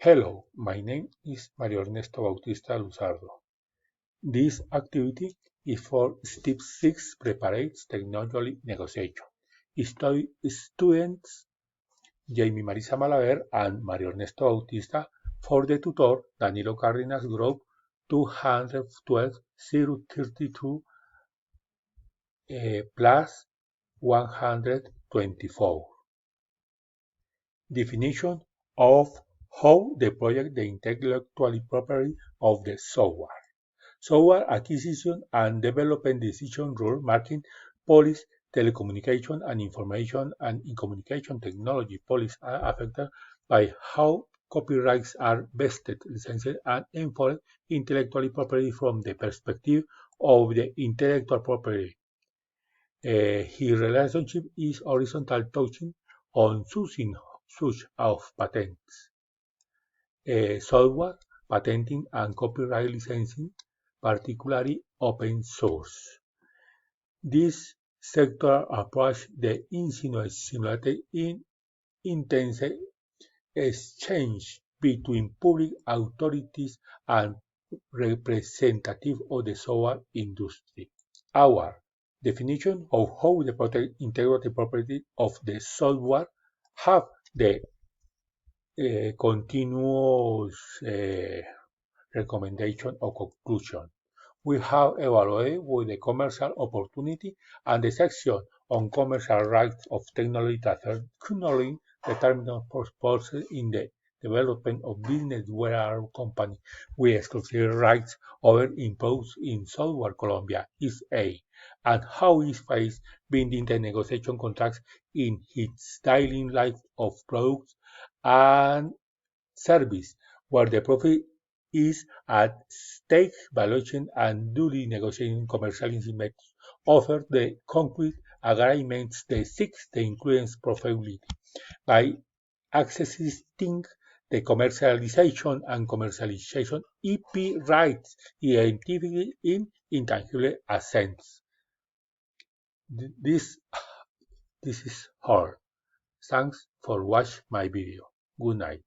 Hello, my name is Mario Ernesto Bautista Luzardo. This activity is for Step 6 Preparates Technology Negotiation. Students Jamie Marisa Malaver and Mario Ernesto Bautista for the tutor Danilo Cárdenas Group 212-032 plus 124. Definition of how the project the intellectual property of the software. Software acquisition and development decision rule marking policy, telecommunication and information and communication technology policies are affected by how copyrights are vested, licensed, and enforced intellectual property from the perspective of the intellectual property. His relationship is horizontal, touching on such of patents, software, patenting, and copyright licensing, particularly open source. This sector approach the simulated in intense exchange between public authorities and representatives of the software industry. Our definition of how the protect intellectual property of the software have the continuous recommendation or conclusion. We have evaluated with the commercial opportunity and the section on commercial rights of technology that are currently determined purposes in the development of business where our company with exclusive rights over imposed in software Colombia is A, and how is faced binding the negotiation contracts in its daily life of products and service, where the profit is at stake. Valuation and duly negotiating commercial instruments offer the concrete agreements that seek the influence profitability by accessing the commercialization and commercialization EP rights identified in intangible assets. This is all. Thanks for watching my video. Good night.